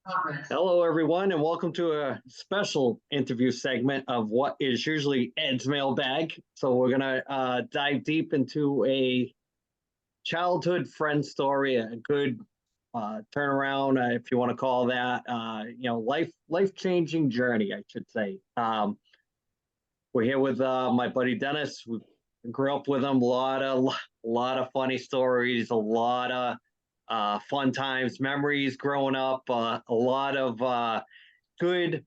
Hello, everyone, and welcome to a special interview segment of what is usually Ed's mailbag. So, we're going to dive deep into a childhood friend story, a good turnaround, if you want to call that, life changing journey, I should say. We're here with my buddy Dennis. We grew up with him. A lot of funny stories, a lot of fun times, memories growing up, a lot of good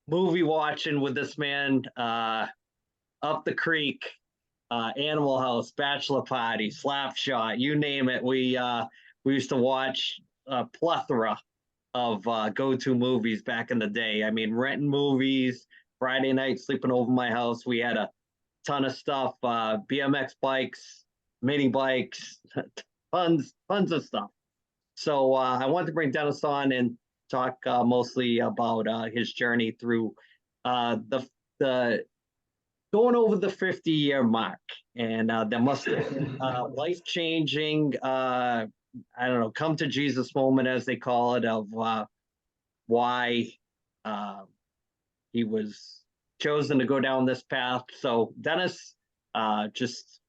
movie watching with this man. Up the creek, Animal House, Bachelor Party, Slapshot, you name it. We used to watch a plethora of go-to movies back in the day. I mean, renting movies, Friday night sleeping over my house. We had a ton of stuff, BMX bikes, mini bikes, tons of stuff. So I wanted to bring Dennis on and talk mostly about his journey through the going over the 50-year mark, and there must have been life changing. I don't know, come to Jesus moment, as they call it, of why uh, he was chosen to go down this path. So, Dennis, just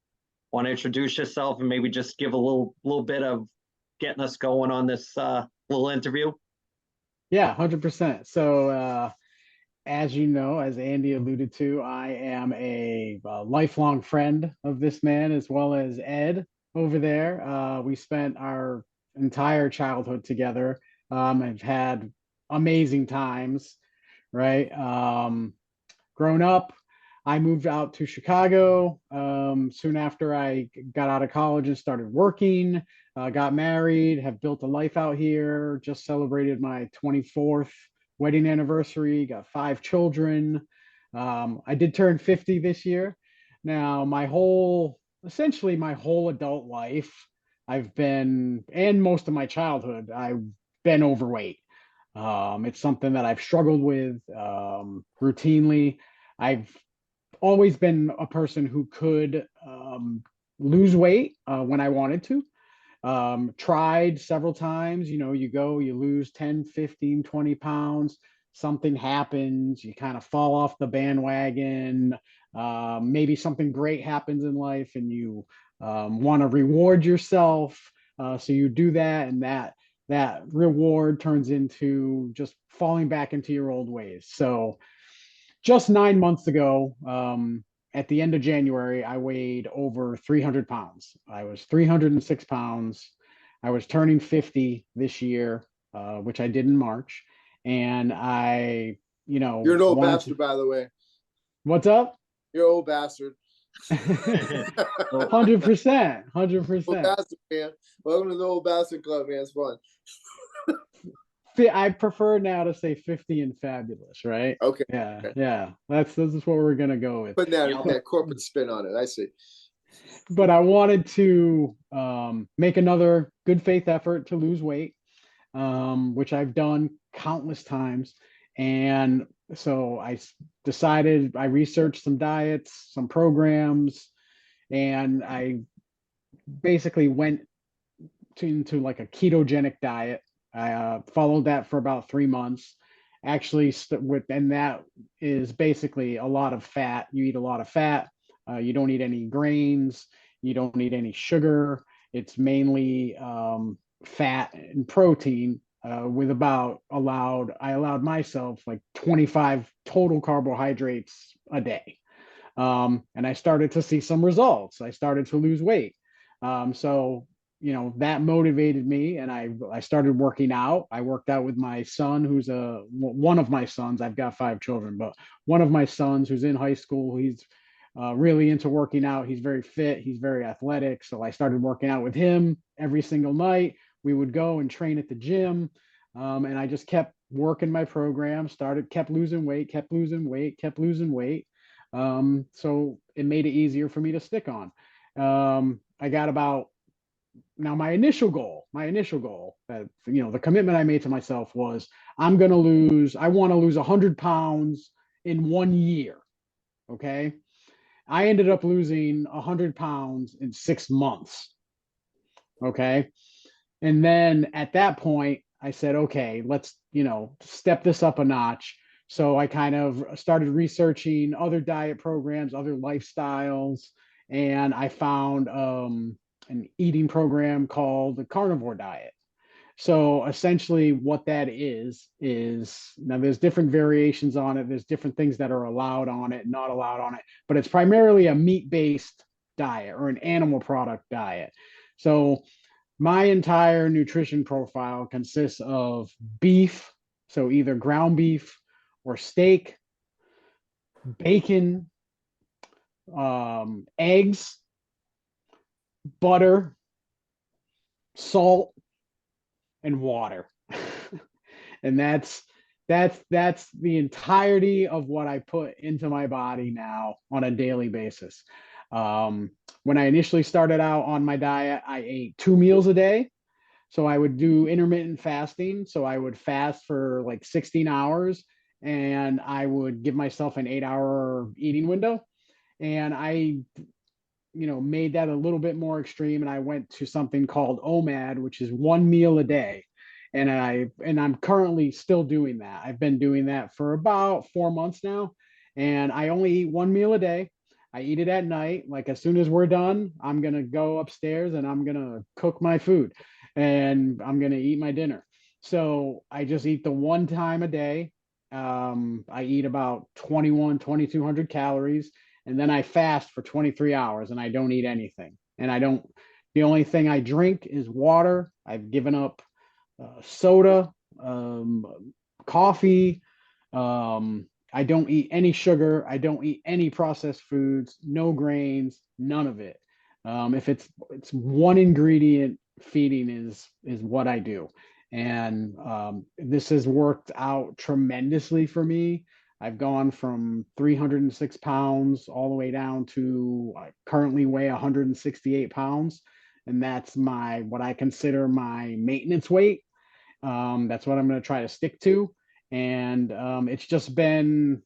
want to introduce yourself and maybe just give a little bit of getting us going on this little interview. Yeah, 100%. So, as you know, as Andy alluded to, I am a lifelong friend of this man as well as Ed over there. We spent our entire childhood together and had amazing times, right? Grown up, I moved out to Chicago soon after I got out of college and started working. Got married, have built a life out here. Just celebrated my 24th wedding anniversary. Got 5 children. I did turn 50 this year. Now, essentially my whole adult life, and most of my childhood, I've been overweight. It's something that I've struggled with routinely. I've always been a person who could lose weight when I wanted to. Tried several times, you lose 10, 15, 20 pounds, something happens, you kind of fall off the bandwagon. Maybe something great happens in life and you want to reward yourself. So you do that, and that reward turns into just falling back into your old ways. So just 9 months ago, at the end of January, I weighed over 300 pounds. I was 306 pounds. I was turning 50 this year, which I did in March. And You're an old wanted to. bastard, by the way. What's up? You're an old bastard. 100%. Old 100%. bastard, man. Welcome to the old bastard club, man. It's fun. I prefer now to say 50 and fabulous, right? Okay. Yeah, Okay. yeah. This is what we're gonna go with. Putting that, Yep. that corporate spin on it. I see. But I wanted to make another good faith effort to lose weight, which I've done countless times. And so decided, I researched some diets, some programs, and I basically went into like a ketogenic diet. I followed that for about 3 months. Actually, and that is basically a lot of fat. You eat a lot of fat. You don't eat any grains. You don't eat any sugar. It's mainly fat and protein. I allowed myself like 25 total carbohydrates a day. And I started to see some results. I started to lose weight. So that motivated me, and I started working out. I worked out with my son, who's one of my sons. I've got 5 children, but one of my sons who's in high school. He's really into working out. He's very fit. He's very athletic. So I started working out with him every single night. We would go and train at the gym, and I just kept working my program. Kept losing weight, kept losing weight, kept losing weight. So it made it easier for me to stick on. I got about Now my initial goal that the commitment I made to myself was I want to lose 100 pounds in 1 year. Okay. I ended up losing 100 pounds in 6 months. Okay. And then at that point, I said, okay, let's, step this up a notch. So I kind of started researching other diet programs, other lifestyles, and I found an eating program called the carnivore diet. So essentially, what that is now there's different variations on it. There's different things that are allowed on it, not allowed on it, but it's primarily a meat-based diet or an animal product diet. So my entire nutrition profile consists of beef, so either ground beef or steak, bacon, eggs, butter, salt, and water. And that's the entirety of what I put into my body now on a daily basis. When I initially started out on my diet, I ate 2 meals a day. So I would do intermittent fasting. So I would fast for like 16 hours and I would give myself an 8 hour eating window. And I, made that a little bit more extreme. And I went to something called OMAD, which is 1 meal a day. And I'm currently still doing that. I've been doing that for about 4 months now. And I only eat 1 meal a day. I eat it at night. Like as soon as we're done, I'm gonna go upstairs and I'm gonna cook my food and I'm gonna eat my dinner. So I just eat the one time a day. I eat about 2,200 calories, and then I fast for 23 hours and I don't eat anything. And I don't, the only thing I drink is water. I've given up soda, coffee. I don't eat any sugar. I don't eat any processed foods, no grains, none of it. If it's one ingredient feeding is what I do. And this has worked out tremendously for me. I've gone from 306 pounds all the way down to I currently weigh 168 pounds. And that's what I consider my maintenance weight. That's what I'm going to try to stick to. And it's been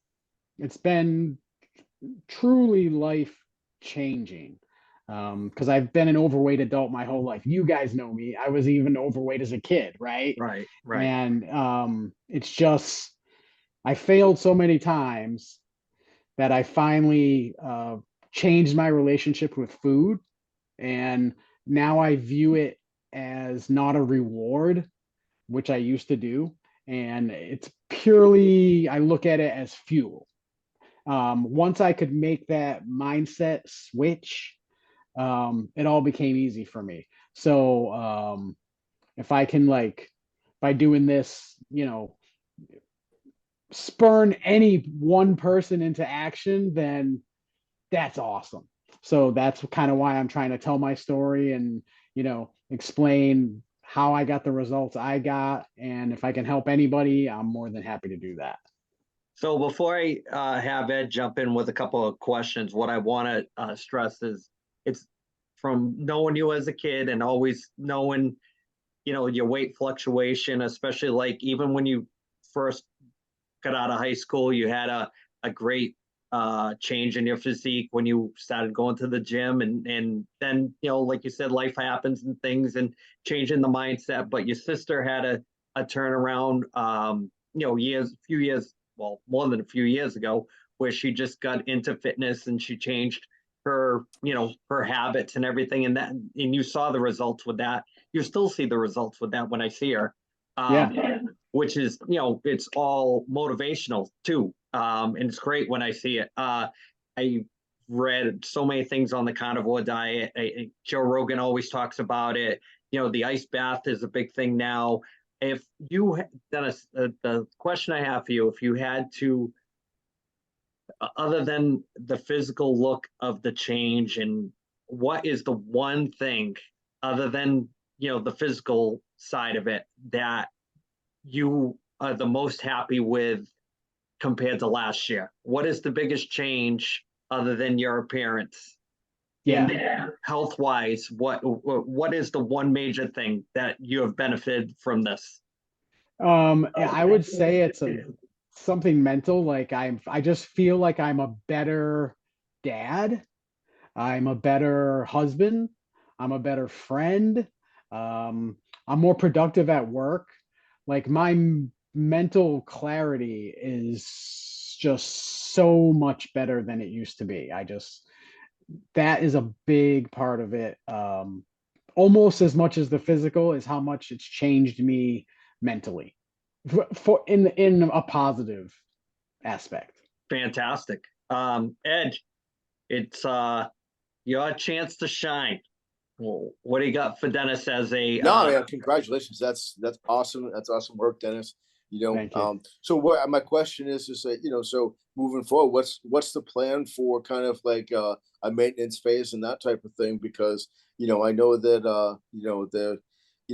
truly life changing. Because I've been an overweight adult my whole life. You guys know me. I was even overweight as a kid, right? Right. And it's just I failed so many times that I finally changed my relationship with food, and now I view it as not a reward, which I used to do. And it's purely, I look at it as fuel. Once I could make that mindset switch, it all became easy for me. So if I can, like, by doing this, spurn any one person into action, then that's awesome. So that's kind of why I'm trying to tell my story and, explain how I got the results I got. And if I can help anybody, I'm more than happy to do that. So before I have Ed jump in with a couple of questions, what I want to stress is it's from knowing you as a kid and always knowing, your weight fluctuation, especially like even when you first got out of high school, you had a great change in your physique when you started going to the gym, and then like you said, life happens and things and changing the mindset. But your sister had a turnaround, few years, well, more than a few years ago, where she just got into fitness and she changed her habits and everything, and you saw the results with that. You still see the results with that when I see her. Yeah. Which is, it's all motivational too. And it's great when I see it. I read so many things on the carnivore diet. Joe Rogan always talks about it. The ice bath is a big thing now. If you, Dennis, the question I have for you, if you had to, other than the physical look of the change, and what is the one thing other than, the physical side of it that you are the most happy with compared to last year? What is the biggest change other than your appearance? Yeah. Health wise, what is the one major thing that you have benefited from this? I would say it's something mental. Like I just feel like I'm a better dad. I'm a better husband. I'm a better friend. Um, I'm more productive at work. like my mental clarity is just so much better than it used to be. That is a big part of it. Almost as much as the physical is how much it's changed me mentally for in a positive aspect. Fantastic. Ed, it's your chance to shine. Well, what do you got for Dennis as a No, man, congratulations. That's awesome. That's awesome work, Dennis. Thank you. So what my question is that, so moving forward, what's the plan for kind of like a maintenance phase and that type of thing? Because, I know that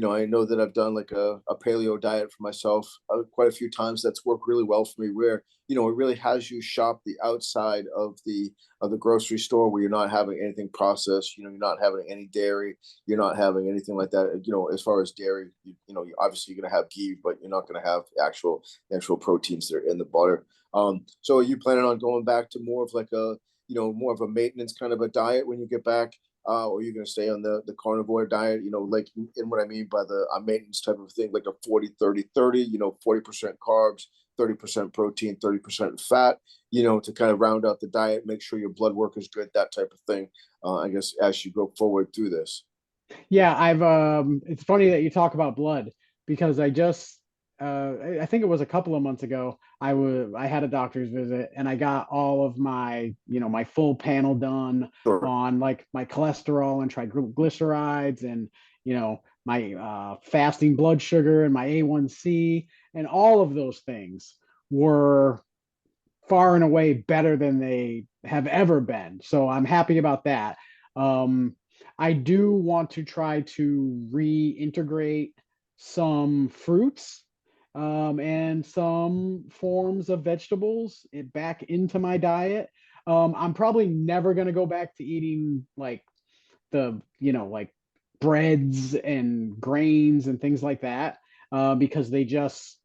I know that I've done like a paleo diet for myself quite a few times. That's worked really well for me where, it really has you shop the outside of the grocery store where you're not having anything processed, you're not having any dairy, you're not having anything like that. As far as dairy, you obviously you're going to have ghee, but you're not going to have actual proteins that are in the butter. So are you planning on going back to more of like more of a maintenance kind of a diet when you get back? Or you're going to stay on the carnivore diet, like in what I mean by the maintenance type of thing, like a 40-30-30, 40% carbs, 30% protein, 30% fat, to kind of round out the diet, make sure your blood work is good, that type of thing, I guess, as you go forward through this. Yeah, I've it's funny that you talk about blood because I think it was a couple of months ago, I had a doctor's visit and I got all of my, my full panel done Sure. on like my cholesterol and triglycerides and, my fasting blood sugar and my A1C and all of those things were far and away better than they have ever been. So I'm happy about that. Um, I do want to try to reintegrate some fruits and some forms of vegetables back into my diet. I'm probably never going to go back to eating like like breads and grains and things like that because they cause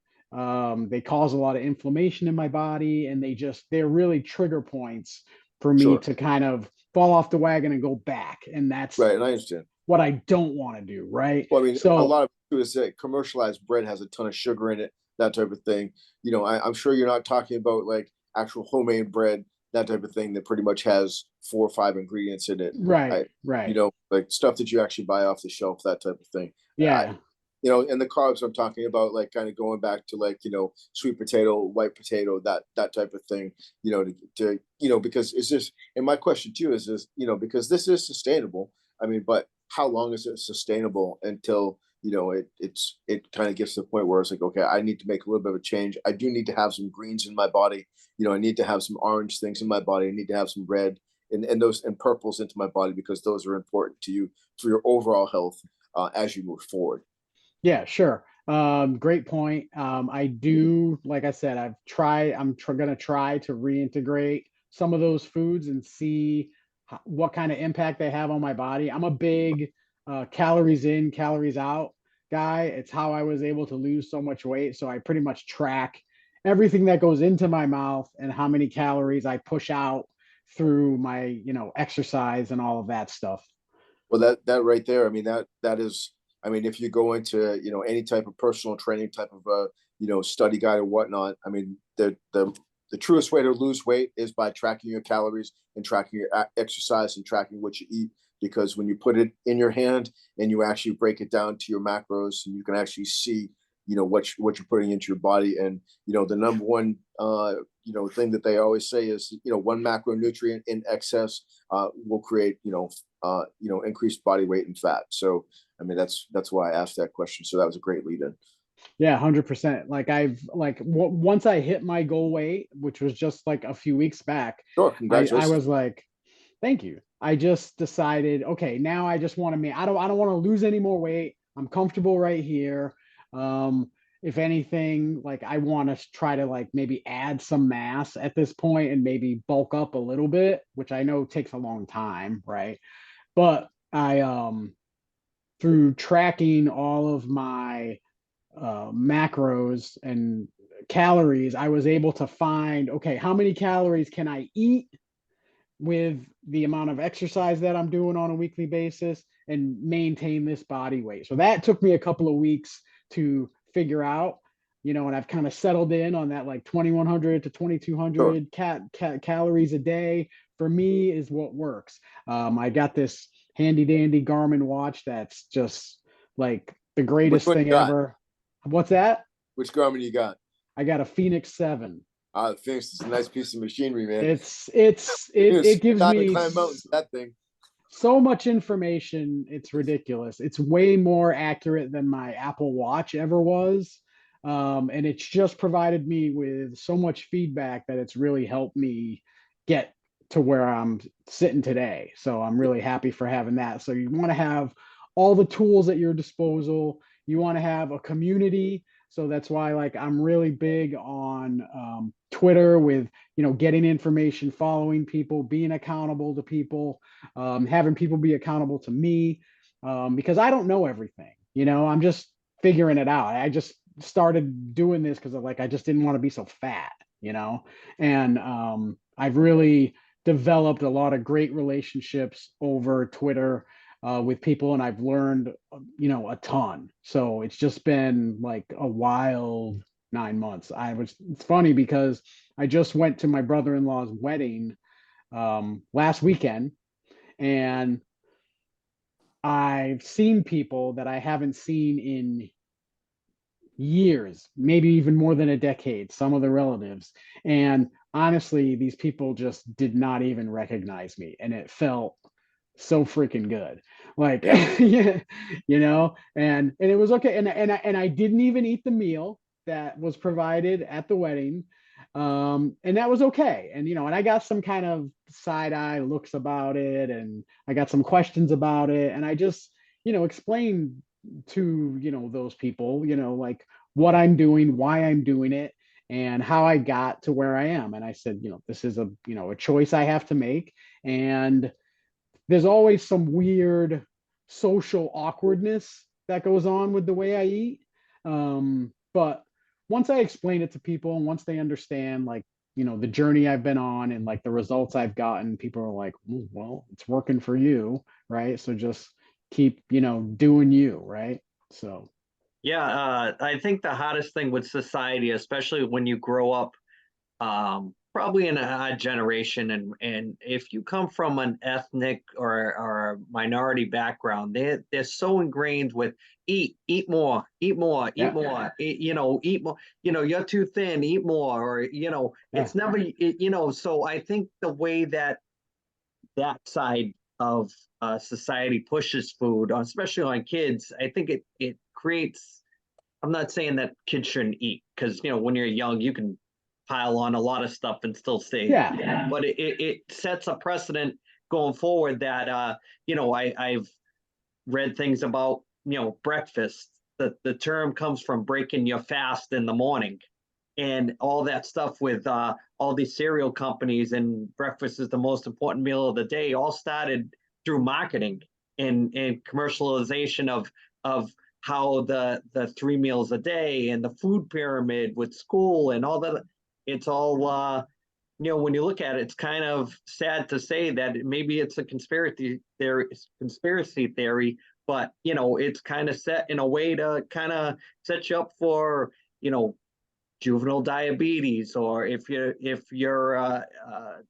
a lot of inflammation in my body and they're really trigger points for me Sure. to kind of fall off the wagon and go back. And that's Right. And I understand. what I don't want to do. Right. Well, I mean, a So lot of it is that commercialized bread has a ton of sugar in it, that type of thing. I'm sure you're not talking about like actual homemade bread, that type of thing that pretty much has 4 or 5 ingredients in it. right, right. Like stuff that you actually buy off the shelf, that type of thing. I, Yeah. and the carbs I'm talking about, like kind of going back to like, sweet potato, white potato, that type of thing, because it's just, and my question to you is this, because this is sustainable. I mean, but how long is it sustainable until, it kind of gets to the point where it's like, okay, I need to make a little bit of a change. I do need to have some greens in my body. I need to have some orange things in my body. I need to have some red and those and purples into my body because those are important to you for your overall health as you move forward. Yeah, sure. Great point. I do, like I said, gonna try to reintegrate some of those foods and see what kind of impact they have on my body. I'm a big calories in, calories out guy. It's how I was able to lose so much weight. So I pretty much track everything that goes into my mouth and how many calories I push out through my, exercise and all of that stuff. Well, that right there, I mean, that is, I mean, if you go into, any type of personal training type of study guide or whatnot, I mean, the truest way to lose weight is by tracking your calories and tracking your exercise and tracking what you eat. Because when you put it in your hand and you actually break it down to your macros, and you can actually see, what you're putting into your body. And the number one thing that they always say is, one macronutrient in excess will create increased body weight and fat. So I mean, that's why I asked that question. So that was a great lead in. Yeah, 100%. Like once I hit my goal weight, which was just like a few weeks back, Sure, I congratulations. was like, thank you. I just decided, okay, now I just want to make, I don't want to lose any more weight. I'm comfortable right here. Um, if anything, like I want to try to like maybe add some mass at this point and maybe bulk up a little bit, which I know takes a long time, right? But through tracking all of my macros and calories, I was able to find, okay, how many calories can I eat with the amount of exercise that I'm doing on a weekly basis and maintain this body weight. So that took me a couple of weeks to figure out, and I've kind of settled in on that like 2100 to 2200 calories a day for me is what works. I got this handy dandy Garmin watch that's just like the Which greatest one you thing got? ever. What's that? Which Garmin you got? I got a Phoenix 7. The Phoenix is a nice piece of machinery, man. It gives Down and me climb mountains, that thing. so much information. It's ridiculous. It's way more accurate than my Apple Watch ever was. And it's just provided me with so much feedback that it's really helped me get to where I'm sitting today. So I'm really happy for having that. So you want to have all the tools at your disposal. You want to have a community. So that's why, like, I'm really big on Twitter with, getting information, following people, being accountable to people, having people be accountable to me, because I don't know everything. I'm just figuring it out. I just started doing this because I just didn't want to be so fat, and I've really developed a lot of great relationships over Twitter with people, and I've learned, a ton. So it's just been like a wild 9 months. It's funny because I just went to my brother-in-law's wedding last weekend, and I've seen people that I haven't seen in years, maybe even more than a decade, some of the relatives. And honestly, these people just did not even recognize me. And it felt so freaking good. Like, yeah, and it was okay. And I didn't even eat the meal that was provided at the wedding. And that was okay. And, and I got some kind of side eye looks about it. And I got some questions about it. And I just, explained to, those people, like what I'm doing, why I'm doing it, and how I got to where I am. And I said, this is a choice I have to make. And there's always some weird social awkwardness that goes on with the way I eat. But once I explain it to people and once they understand, like, the journey I've been on and like the results I've gotten, people are like, well, it's working for you, right? So just keep, doing you, right? So Yeah, I think the hottest thing with society, especially when you grow up, probably in a odd generation, and if you come from an ethnic or a minority background, they're so ingrained with eat more, eat more, eat yeah, more, eat more. You're too thin, eat more, or yeah, it's never, So I think the way that side of society pushes food, especially on kids, I think it creates. I'm not saying that kids shouldn't eat because when you're young, you can pile on a lot of stuff and still stay. yeah, But it sets a precedent going forward that I've read things about breakfast. The term comes from breaking your fast in the morning, and all that stuff with all these cereal companies, and breakfast is the most important meal of the day, all started through marketing and commercialization of how the 3 meals a day and the food pyramid with school and all that. It's all when you look at it, it's kind of sad to say that maybe it's a conspiracy theory, but it's kind of set in a way to kind of set you up for juvenile diabetes, or if you're a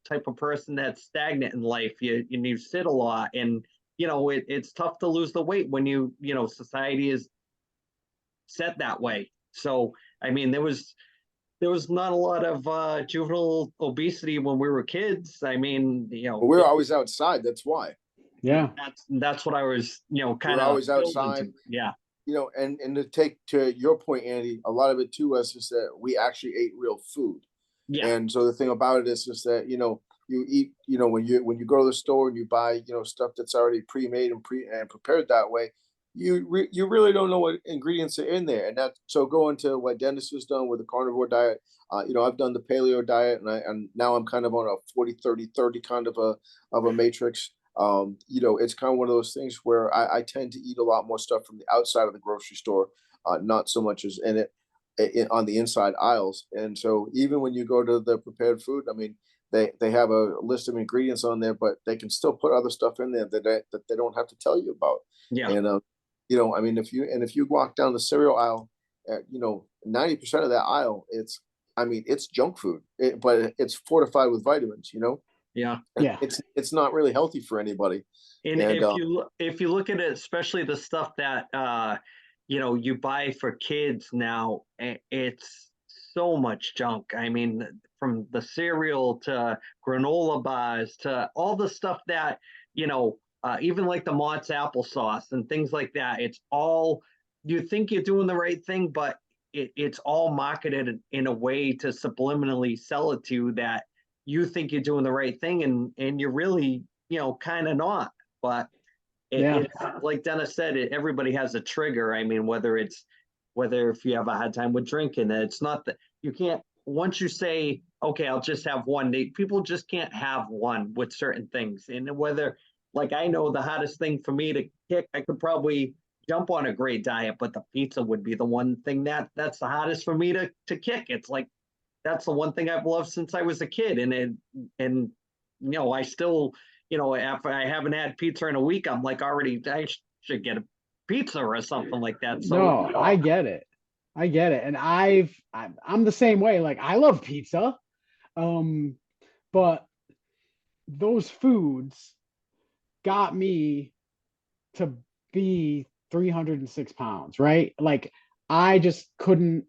type of person that's stagnant in life, you sit a lot, and it's tough to lose the weight when society is set that way. So I mean, there was not a lot of juvenile obesity when we were kids. I mean, But we're always outside. That's why. yeah, that's what I was kind We're of always building outside. to. Yeah, And to take to your point, Andy, a lot of it too was just that we actually ate real food. yeah, And so the thing about it is just that, you eat, when you go to the store and you buy, stuff that's already pre-made and prepared that way, you really don't know what ingredients are in there. And that so going to what Dennis has done with the carnivore diet, I've done the paleo diet, and now I'm kind of on a 40-30-30 kind of a matrix. It's kind of one of those things where I tend to eat a lot more stuff from the outside of the grocery store, not so much as in it on the inside aisles. And so even when you go to the prepared food, I mean, they have a list of ingredients on there, but they can still put other stuff in there that they don't have to tell you about. yeah. And I mean, if you walk down the cereal aisle, you know, 90% of that aisle, I mean, it's junk food, but it's fortified with vitamins, you know, Yeah. Yeah. it's not really healthy for anybody. And And if you look at it, especially the stuff that you buy for kids now, it's so much junk. I mean, from the cereal to granola bars to all the stuff that even like the Mott's applesauce and things like that. It's all, you think you're doing the right thing, but it's all marketed in a way to subliminally sell it to you that you think you're doing the right thing, and you're really kind of not. But Yeah. it's like Dennis said, everybody has a trigger. I mean, whether if you have a hard time with drinking, it's not that you can't. Once you say, okay, I'll just have one, people just can't have one with certain things. And whether, like, I know the hardest thing for me to kick, I could probably jump on a great diet, but the pizza would be the one thing that's the hardest for me to kick. It's like that's the one thing I've loved since I was a kid, and I still, if I haven't had pizza in a week, I'm like already I should get a pizza or something like that. So No, I get it. I get it. And I'm the same way. Like I love pizza. Um, but those foods got me to be 306 pounds, right? Like I just couldn't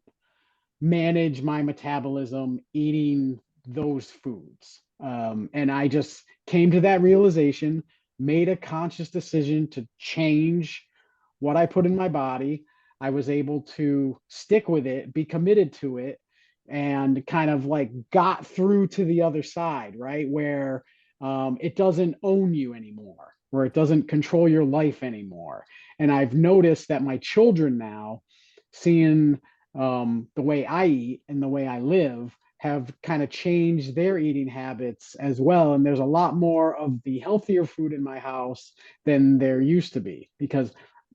manage my metabolism eating those foods. And I just came to that realization, made a conscious decision to change what I put in my body. I was able to stick with it, be committed to it, and kind of like got through to the other side, right? Where it doesn't own you anymore, where it doesn't control your life anymore. And I've noticed that my children now, seeing the way I eat and the way I live, have kind of changed their eating habits as well. And there's a lot more of the healthier food in my house than there used to be. Because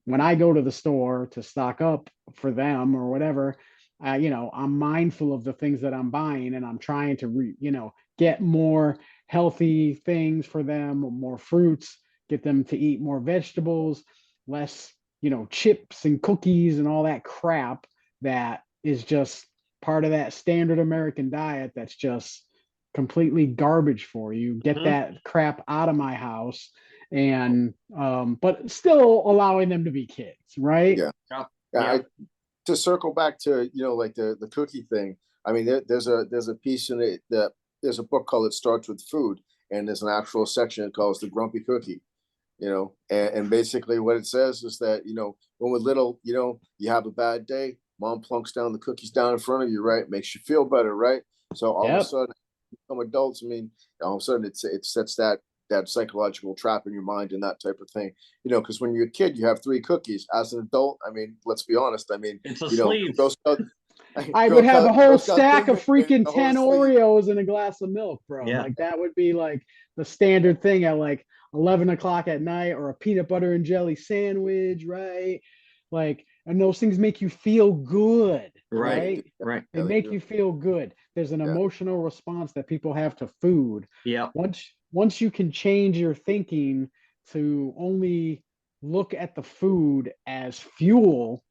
when I go to the store to stock up for them or whatever, I'm mindful of the things that I'm buying, and I'm trying to, get more healthy things for them, more fruits, get them to eat more vegetables, less, chips and cookies and all that crap that is just part of that standard American diet that's just completely garbage for you. Get that crap out of my house, and but still allowing them to be kids, right? yeah, yeah, I, to circle back to like the cookie thing. I mean, there's a piece in it that there's a book called It Starts with Food, and there's an actual section called The Grumpy Cookie. And basically what it says is that when we're little, you have a bad day, mom plunks down the cookies down in front of you, right? Makes you feel better, right? So all of a Yep. sudden, become adults. I mean, all of a sudden it sets that psychological trap in your mind and that type of thing. Because when you're a kid, you have 3 cookies. As an adult, I mean, let's be honest. I mean, it's a sleeve. Girl Scout, I Girl would have a Scout, whole Girl Scout stack thing, of freaking the whole 10 sleeve. Oreos and a glass of milk, bro. Yeah. Like that would be like the standard thing at like 11 o'clock at night, or a peanut butter and jelly sandwich, right? Like, and those things make you feel good, Right. right? Right. They Yeah, they make do. you feel good. There's an Yeah. emotional response that people have to food. Yeah. Once you can change your thinking to only look at the food as fuel,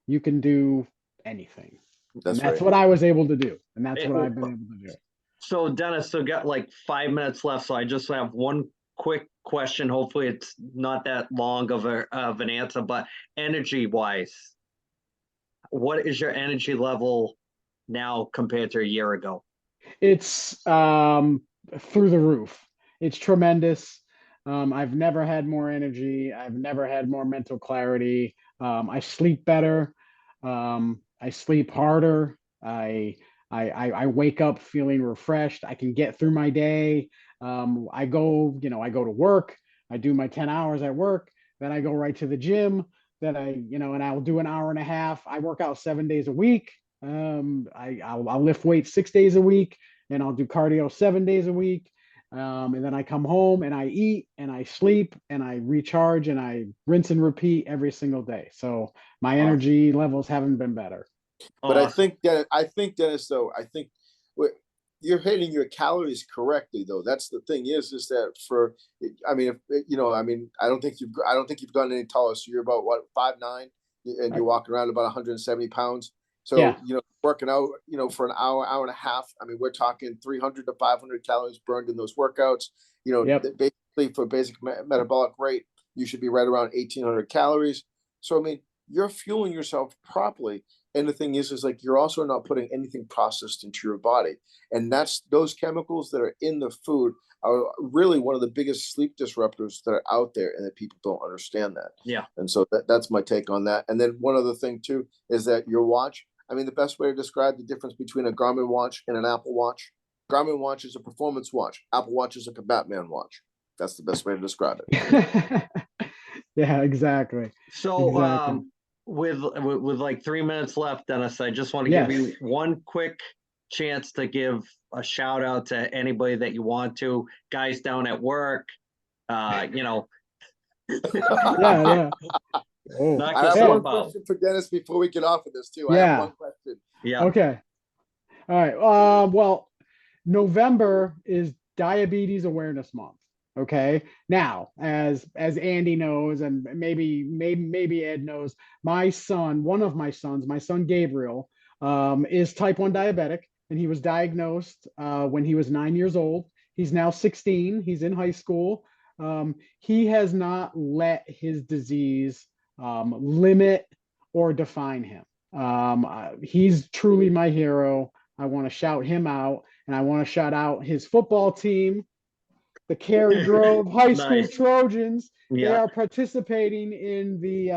you can do anything. And That's that's right. what I was able to do. And that's what It- I've been able to do. So Dennis, so got like 5 minutes left. So I just have one quick question. Hopefully it's not that long of an answer, but energy wise, what is your energy level now compared to a year ago? It's through the roof. It's tremendous. I've never had more energy. I've never had more mental clarity. I sleep better. I sleep harder. I wake up feeling refreshed. I can get through my day. I go to work. I do my 10 hours at work. Then I go right to the gym. Then and I'll do an hour and a half. I work out 7 days a week. I'll lift weights 6 days a week, and I'll do cardio 7 days a week. And then I come home and I eat and I sleep and I recharge and I rinse and repeat every single day. So my energy levels haven't been better. But Awesome. I think Dennis, though, I think you're hitting your calories correctly, though. That's the thing is that I mean, I don't think you've gotten any taller. So you're about what, 5'9"? and you're walking around about 170 pounds. So, Yeah. working out, for an hour, hour and a half, I mean, we're talking 300 to 500 calories burned in those workouts. Yep. Basically for basic metabolic rate, you should be right around 1,800 calories. So, I mean, you're fueling yourself properly. And the thing is like you're also not putting anything processed into your body. And that's those chemicals that are in the food are really one of the biggest sleep disruptors that are out there, and that people don't understand that. Yeah. And so that's my take on that. And then one other thing too is that your watch, I mean, the best way to describe the difference between a Garmin watch and an Apple Watch, Garmin watch is a performance watch. Apple Watch is like a Batman watch. That's the best way to describe it. Yeah, exactly. So, Exactly. with like 3 minutes left, Dennis, I just want to give you one quick chance to give a shout out to anybody that you want to, guys down at work, Yeah, yeah. Oh, knock I have yourself one out. question for Dennis before we get off of this too. I Yeah. have one question. Yeah. okay. All right. Well, November is Diabetes Awareness Month. Okay. Now, as Andy knows, and maybe Ed knows, my son, one of my sons, my son Gabriel, is type 1 diabetic, and he was diagnosed when he was 9 years old. He's now 16. He's in high school. He has not let his disease limit or define him. He's truly my hero. I want to shout him out, and I want to shout out his football team, the Cary Grove High School Nice. Trojans. They Yeah. are participating in the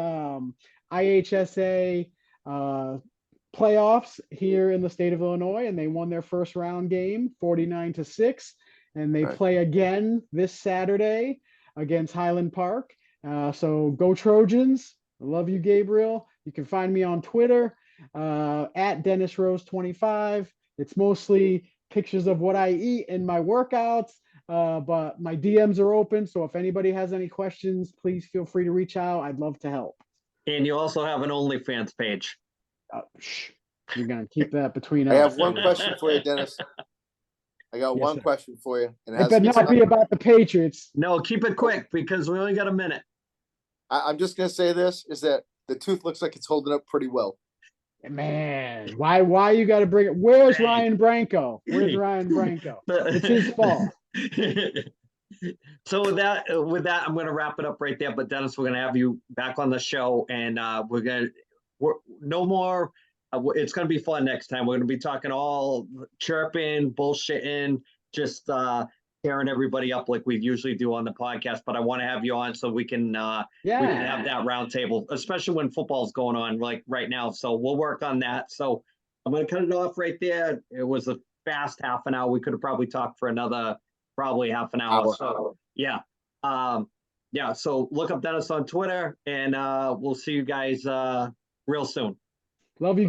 IHSA playoffs here in the state of Illinois, and they won their first round game 49-6, and they Right. play again this Saturday against Highland Park. So go Trojans. I love you, Gabriel. You can find me on Twitter at Dennis Rose 25. It's mostly pictures of what I eat and my workouts, but my DMs are open. So if anybody has any questions, please feel free to reach out. I'd love to help. And you also have an OnlyFans page. You're gonna keep that between I us. have one question for you, Dennis. I got Yes, one sir. question for you. And It better not be about the Patriots. No, keep it quick because we only got a minute. I'm just gonna say this is that the tooth looks like it's holding up pretty well. Man, why you got to bring it? Where's Hey. Ryan Branco? Where's Ryan Branco? It's his fault. So with that, I'm going to wrap it up right there. But Dennis, we're going to have you back on the show, and we're no more. It's going to be fun next time. We're going to be talking all chirping, bullshitting, just tearing everybody up like we usually do on the podcast. But I want to have you on so we can have that round table, especially when football's going on like right now. So we'll work on that. So I'm going to cut it off right there. It was a fast half an hour. We could have probably talked for another probably half an hour. So yeah. So look up Dennis on Twitter, and we'll see you guys real soon. Love you.